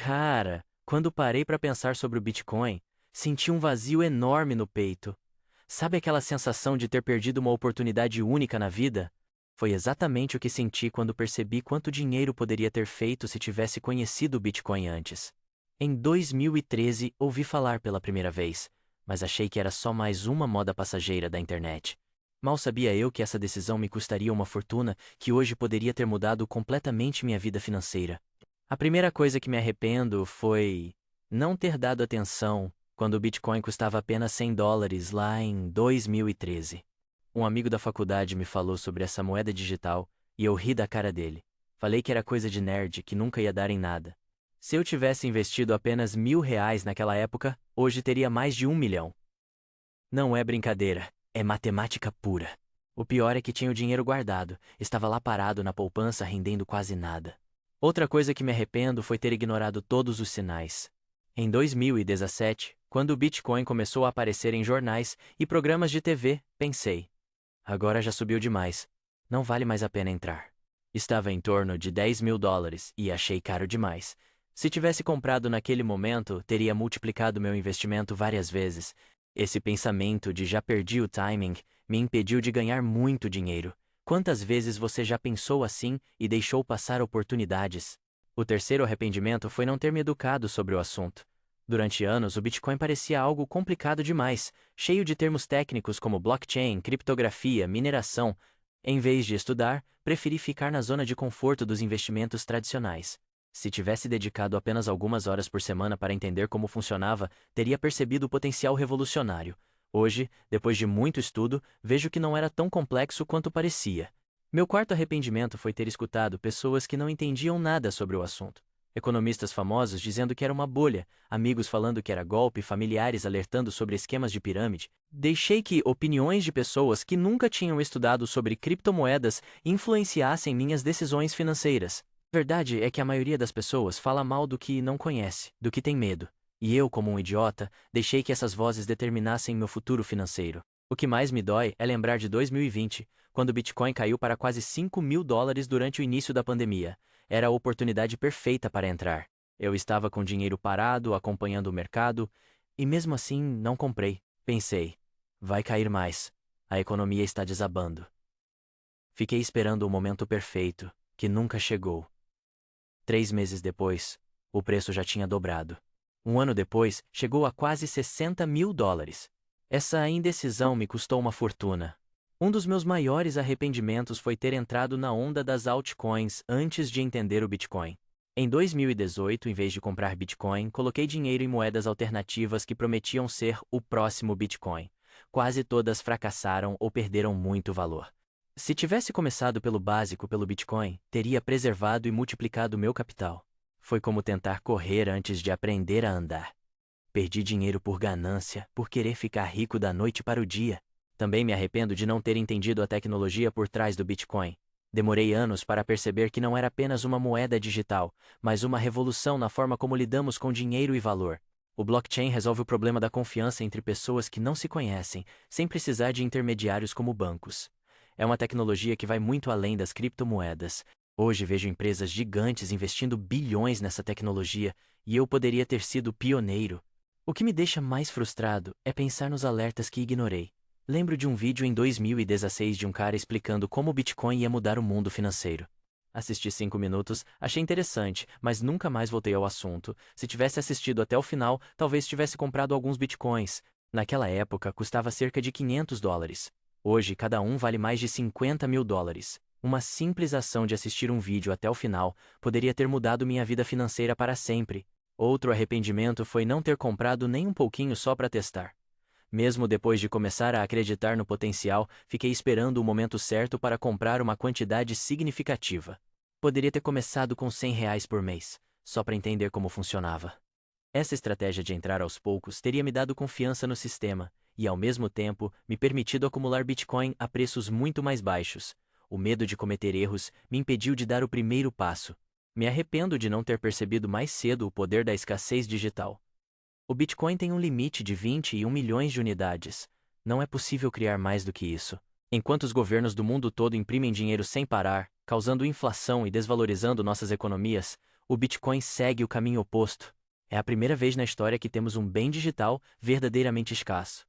Cara, quando parei para pensar sobre o Bitcoin, senti um vazio enorme no peito. Sabe aquela sensação de ter perdido uma oportunidade única na vida? Foi exatamente o que senti quando percebi quanto dinheiro poderia ter feito se tivesse conhecido o Bitcoin antes. Em 2013, ouvi falar pela primeira vez, mas achei que era só mais uma moda passageira da internet. Mal sabia eu que essa decisão me custaria uma fortuna que hoje poderia ter mudado completamente minha vida financeira. A primeira coisa que me arrependo foi não ter dado atenção quando o Bitcoin custava apenas US$ 100 lá em 2013. Um amigo da faculdade me falou sobre essa moeda digital e eu ri da cara dele. Falei que era coisa de nerd, que nunca ia dar em nada. Se eu tivesse investido apenas R$ 1.000 naquela época, hoje teria mais de 1 milhão. Não é brincadeira, é matemática pura. O pior é que tinha o dinheiro guardado, estava lá parado na poupança rendendo quase nada. Outra coisa que me arrependo foi ter ignorado todos os sinais. Em 2017, quando o Bitcoin começou a aparecer em jornais e programas de TV, pensei: agora já subiu demais. Não vale mais a pena entrar. Estava em torno de US$ 10.000 e achei caro demais. Se tivesse comprado naquele momento, teria multiplicado meu investimento várias vezes. Esse pensamento de já perdi o timing me impediu de ganhar muito dinheiro. Quantas vezes você já pensou assim e deixou passar oportunidades? O terceiro arrependimento foi não ter me educado sobre o assunto. Durante anos, o Bitcoin parecia algo complicado demais, cheio de termos técnicos como blockchain, criptografia, mineração. Em vez de estudar, preferi ficar na zona de conforto dos investimentos tradicionais. Se tivesse dedicado apenas algumas horas por semana para entender como funcionava, teria percebido o potencial revolucionário. Hoje, depois de muito estudo, vejo que não era tão complexo quanto parecia. Meu quarto arrependimento foi ter escutado pessoas que não entendiam nada sobre o assunto. Economistas famosos dizendo que era uma bolha, amigos falando que era golpe, familiares alertando sobre esquemas de pirâmide. Deixei que opiniões de pessoas que nunca tinham estudado sobre criptomoedas influenciassem minhas decisões financeiras. A verdade é que a maioria das pessoas fala mal do que não conhece, do que tem medo. E eu, como um idiota, deixei que essas vozes determinassem meu futuro financeiro. O que mais me dói é lembrar de 2020, quando o Bitcoin caiu para quase US$ 5.000 durante o início da pandemia. Era a oportunidade perfeita para entrar. Eu estava com dinheiro parado, acompanhando o mercado, e mesmo assim não comprei. Pensei: vai cair mais. A economia está desabando. Fiquei esperando o momento perfeito, que nunca chegou. 3 meses depois, o preço já tinha dobrado. Um ano depois, chegou a quase US$ 60.000. Essa indecisão me custou uma fortuna. Um dos meus maiores arrependimentos foi ter entrado na onda das altcoins antes de entender o Bitcoin. Em 2018, em vez de comprar Bitcoin, coloquei dinheiro em moedas alternativas que prometiam ser o próximo Bitcoin. Quase todas fracassaram ou perderam muito valor. Se tivesse começado pelo básico, pelo Bitcoin, teria preservado e multiplicado meu capital. Foi como tentar correr antes de aprender a andar. Perdi dinheiro por ganância, por querer ficar rico da noite para o dia. Também me arrependo de não ter entendido a tecnologia por trás do Bitcoin. Demorei anos para perceber que não era apenas uma moeda digital, mas uma revolução na forma como lidamos com dinheiro e valor. O blockchain resolve o problema da confiança entre pessoas que não se conhecem, sem precisar de intermediários como bancos. É uma tecnologia que vai muito além das criptomoedas. Hoje vejo empresas gigantes investindo bilhões nessa tecnologia, e eu poderia ter sido pioneiro. O que me deixa mais frustrado é pensar nos alertas que ignorei. Lembro de um vídeo em 2016 de um cara explicando como o Bitcoin ia mudar o mundo financeiro. Assisti 5 minutos, achei interessante, mas nunca mais voltei ao assunto. Se tivesse assistido até o final, talvez tivesse comprado alguns Bitcoins. Naquela época, custava cerca de US$ 500. Hoje, cada um vale mais de US$ 50.000. Uma simples ação de assistir um vídeo até o final poderia ter mudado minha vida financeira para sempre. Outro arrependimento foi não ter comprado nem um pouquinho só para testar. Mesmo depois de começar a acreditar no potencial, fiquei esperando o momento certo para comprar uma quantidade significativa. Poderia ter começado com R$ 100 por mês, só para entender como funcionava. Essa estratégia de entrar aos poucos teria me dado confiança no sistema, e ao mesmo tempo, me permitido acumular Bitcoin a preços muito mais baixos. O medo de cometer erros me impediu de dar o primeiro passo. Me arrependo de não ter percebido mais cedo o poder da escassez digital. O Bitcoin tem um limite de 21 milhões de unidades. Não é possível criar mais do que isso. Enquanto os governos do mundo todo imprimem dinheiro sem parar, causando inflação e desvalorizando nossas economias, o Bitcoin segue o caminho oposto. É a primeira vez na história que temos um bem digital verdadeiramente escasso.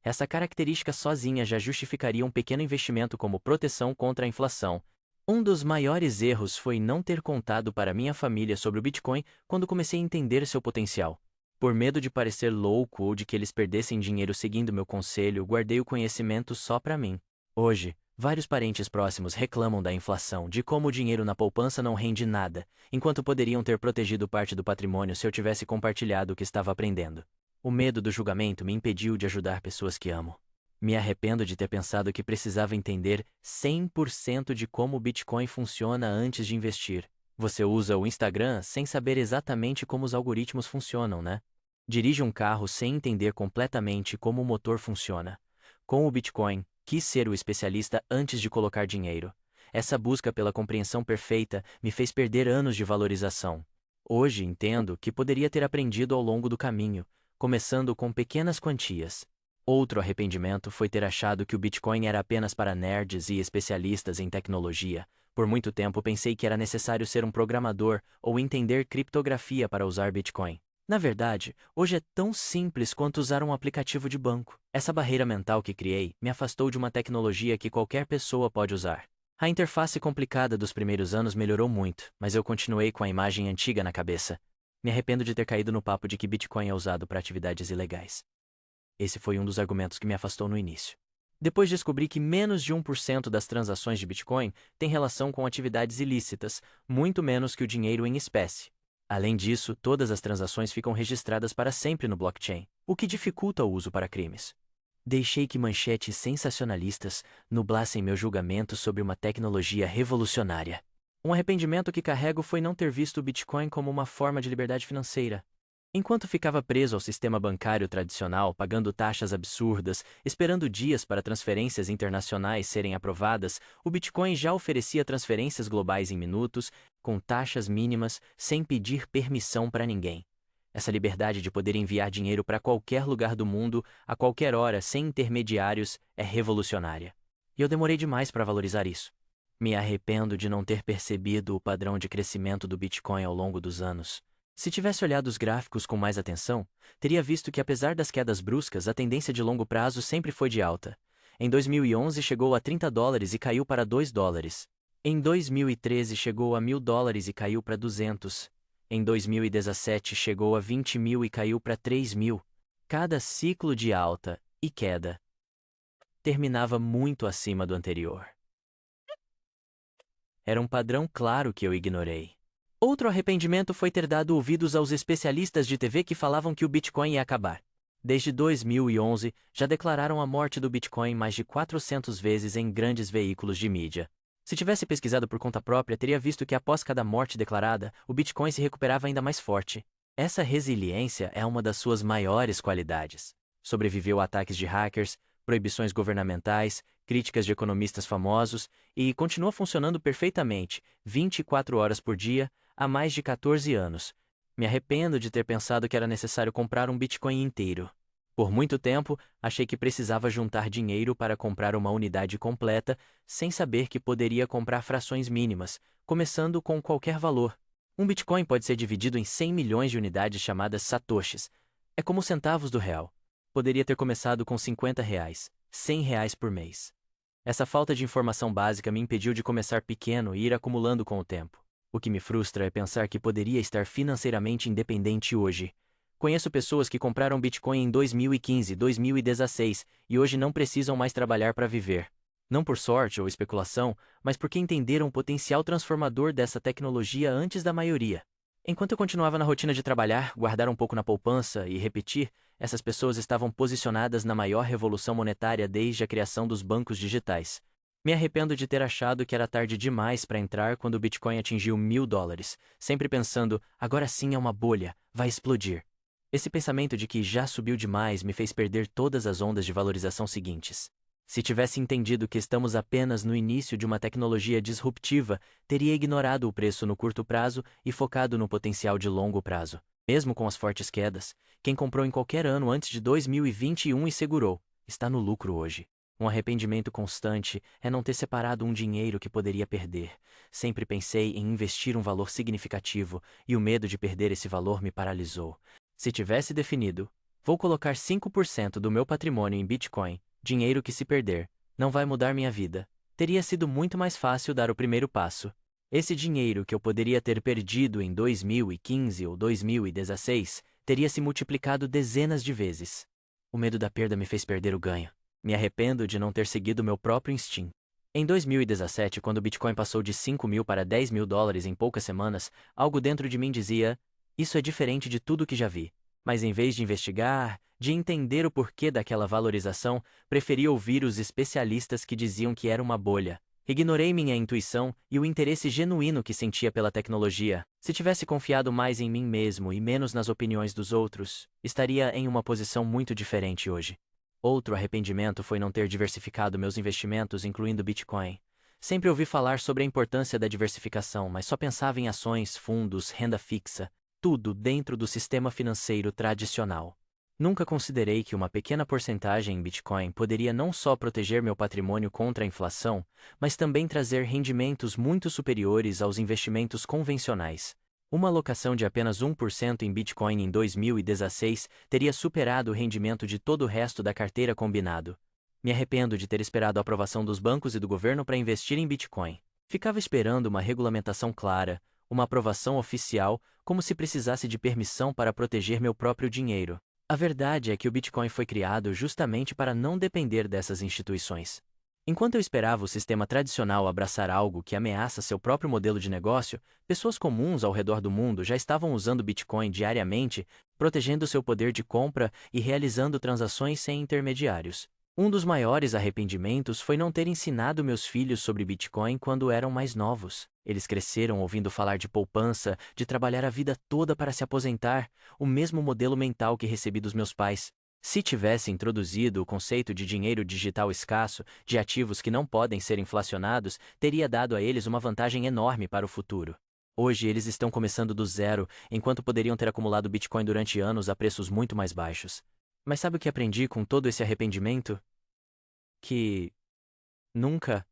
Essa característica sozinha já justificaria um pequeno investimento como proteção contra a inflação. Um dos maiores erros foi não ter contado para minha família sobre o Bitcoin quando comecei a entender seu potencial. Por medo de parecer louco ou de que eles perdessem dinheiro seguindo meu conselho, guardei o conhecimento só para mim. Hoje, vários parentes próximos reclamam da inflação, de como o dinheiro na poupança não rende nada, enquanto poderiam ter protegido parte do patrimônio se eu tivesse compartilhado o que estava aprendendo. O medo do julgamento me impediu de ajudar pessoas que amo. Me arrependo de ter pensado que precisava entender 100% de como o Bitcoin funciona antes de investir. Você usa o Instagram sem saber exatamente como os algoritmos funcionam, né? Dirige um carro sem entender completamente como o motor funciona. Com o Bitcoin, quis ser o especialista antes de colocar dinheiro. Essa busca pela compreensão perfeita me fez perder anos de valorização. Hoje entendo que poderia ter aprendido ao longo do caminho, começando com pequenas quantias. Outro arrependimento foi ter achado que o Bitcoin era apenas para nerds e especialistas em tecnologia. Por muito tempo pensei que era necessário ser um programador ou entender criptografia para usar Bitcoin. Na verdade, hoje é tão simples quanto usar um aplicativo de banco. Essa barreira mental que criei me afastou de uma tecnologia que qualquer pessoa pode usar. A interface complicada dos primeiros anos melhorou muito, mas eu continuei com a imagem antiga na cabeça. Me arrependo de ter caído no papo de que Bitcoin é usado para atividades ilegais. Esse foi um dos argumentos que me afastou no início. Depois descobri que menos de 1% das transações de Bitcoin tem relação com atividades ilícitas, muito menos que o dinheiro em espécie. Além disso, todas as transações ficam registradas para sempre no blockchain, o que dificulta o uso para crimes. Deixei que manchetes sensacionalistas nublassem meu julgamento sobre uma tecnologia revolucionária. Um arrependimento que carrego foi não ter visto o Bitcoin como uma forma de liberdade financeira. Enquanto ficava preso ao sistema bancário tradicional, pagando taxas absurdas, esperando dias para transferências internacionais serem aprovadas, o Bitcoin já oferecia transferências globais em minutos, com taxas mínimas, sem pedir permissão para ninguém. Essa liberdade de poder enviar dinheiro para qualquer lugar do mundo, a qualquer hora, sem intermediários, é revolucionária. E eu demorei demais para valorizar isso. Me arrependo de não ter percebido o padrão de crescimento do Bitcoin ao longo dos anos. Se tivesse olhado os gráficos com mais atenção, teria visto que apesar das quedas bruscas, a tendência de longo prazo sempre foi de alta. Em 2011 chegou a $30 e caiu para $2. Em 2013 chegou a $1.000 e caiu para 200. Em 2017 chegou a 20 mil e caiu para 3 mil. Cada ciclo de alta e queda terminava muito acima do anterior. Era um padrão claro que eu ignorei. Outro arrependimento foi ter dado ouvidos aos especialistas de TV que falavam que o Bitcoin ia acabar. Desde 2011, já declararam a morte do Bitcoin mais de 400 vezes em grandes veículos de mídia. Se tivesse pesquisado por conta própria, teria visto que após cada morte declarada, o Bitcoin se recuperava ainda mais forte. Essa resiliência é uma das suas maiores qualidades. Sobreviveu a ataques de hackers, proibições governamentais, críticas de economistas famosos e continua funcionando perfeitamente, 24 horas por dia, há mais de 14 anos. Me arrependo de ter pensado que era necessário comprar um Bitcoin inteiro. Por muito tempo, achei que precisava juntar dinheiro para comprar uma unidade completa, sem saber que poderia comprar frações mínimas, começando com qualquer valor. Um Bitcoin pode ser dividido em 100 milhões de unidades chamadas satoshis. É como centavos do real. Poderia ter começado com R$50, R$100 por mês. Essa falta de informação básica me impediu de começar pequeno e ir acumulando com o tempo. O que me frustra é pensar que poderia estar financeiramente independente hoje. Conheço pessoas que compraram Bitcoin em 2015, 2016 e hoje não precisam mais trabalhar para viver. Não por sorte ou especulação, mas porque entenderam o potencial transformador dessa tecnologia antes da maioria. Enquanto eu continuava na rotina de trabalhar, guardar um pouco na poupança e repetir, essas pessoas estavam posicionadas na maior revolução monetária desde a criação dos bancos digitais. Me arrependo de ter achado que era tarde demais para entrar quando o Bitcoin atingiu $1.000, sempre pensando, agora sim é uma bolha, vai explodir. Esse pensamento de que já subiu demais me fez perder todas as ondas de valorização seguintes. Se tivesse entendido que estamos apenas no início de uma tecnologia disruptiva, teria ignorado o preço no curto prazo e focado no potencial de longo prazo. Mesmo com as fortes quedas, quem comprou em qualquer ano antes de 2021 e segurou, está no lucro hoje. Um arrependimento constante é não ter separado um dinheiro que poderia perder. Sempre pensei em investir um valor significativo e o medo de perder esse valor me paralisou. Se tivesse definido, vou colocar 5% do meu patrimônio em Bitcoin, dinheiro que se perder, não vai mudar minha vida. Teria sido muito mais fácil dar o primeiro passo. Esse dinheiro que eu poderia ter perdido em 2015 ou 2016 teria se multiplicado dezenas de vezes. O medo da perda me fez perder o ganho. Me arrependo de não ter seguido meu próprio instinto. Em 2017, quando o Bitcoin passou de 5 mil para 10 mil dólares em poucas semanas, algo dentro de mim dizia: isso é diferente de tudo que já vi. Mas em vez de investigar, de entender o porquê daquela valorização, preferi ouvir os especialistas que diziam que era uma bolha. Ignorei minha intuição e o interesse genuíno que sentia pela tecnologia. Se tivesse confiado mais em mim mesmo e menos nas opiniões dos outros, estaria em uma posição muito diferente hoje. Outro arrependimento foi não ter diversificado meus investimentos, incluindo Bitcoin. Sempre ouvi falar sobre a importância da diversificação, mas só pensava em ações, fundos, renda fixa, tudo dentro do sistema financeiro tradicional. Nunca considerei que uma pequena porcentagem em Bitcoin poderia não só proteger meu patrimônio contra a inflação, mas também trazer rendimentos muito superiores aos investimentos convencionais. Uma alocação de apenas 1% em Bitcoin em 2016 teria superado o rendimento de todo o resto da carteira combinado. Me arrependo de ter esperado a aprovação dos bancos e do governo para investir em Bitcoin. Ficava esperando uma regulamentação clara, uma aprovação oficial, como se precisasse de permissão para proteger meu próprio dinheiro. A verdade é que o Bitcoin foi criado justamente para não depender dessas instituições. Enquanto eu esperava o sistema tradicional abraçar algo que ameaça seu próprio modelo de negócio, pessoas comuns ao redor do mundo já estavam usando Bitcoin diariamente, protegendo seu poder de compra e realizando transações sem intermediários. Um dos maiores arrependimentos foi não ter ensinado meus filhos sobre Bitcoin quando eram mais novos. Eles cresceram ouvindo falar de poupança, de trabalhar a vida toda para se aposentar, o mesmo modelo mental que recebi dos meus pais. Se tivesse introduzido o conceito de dinheiro digital escasso, de ativos que não podem ser inflacionados, teria dado a eles uma vantagem enorme para o futuro. Hoje eles estão começando do zero, enquanto poderiam ter acumulado Bitcoin durante anos a preços muito mais baixos. Mas sabe o que aprendi com todo esse arrependimento? Que nunca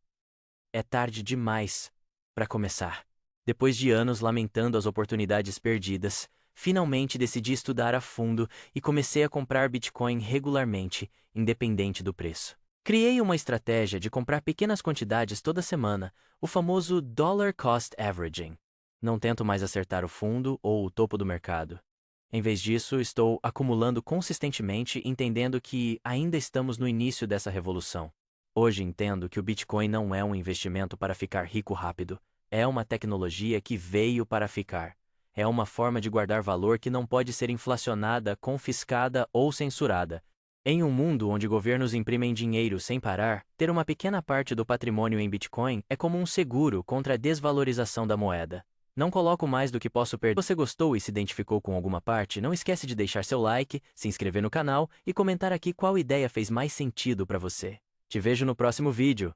é tarde demais para começar. Depois de anos lamentando as oportunidades perdidas, finalmente decidi estudar a fundo e comecei a comprar Bitcoin regularmente, independente do preço. Criei uma estratégia de comprar pequenas quantidades toda semana, o famoso Dollar Cost Averaging. Não tento mais acertar o fundo ou o topo do mercado. Em vez disso, estou acumulando consistentemente, entendendo que ainda estamos no início dessa revolução. Hoje entendo que o Bitcoin não é um investimento para ficar rico rápido. É uma tecnologia que veio para ficar. É uma forma de guardar valor que não pode ser inflacionada, confiscada ou censurada. Em um mundo onde governos imprimem dinheiro sem parar, ter uma pequena parte do patrimônio em Bitcoin é como um seguro contra a desvalorização da moeda. Não coloco mais do que posso perder. Se você gostou e se identificou com alguma parte, não esquece de deixar seu like, se inscrever no canal e comentar aqui qual ideia fez mais sentido para você. Te vejo no próximo vídeo.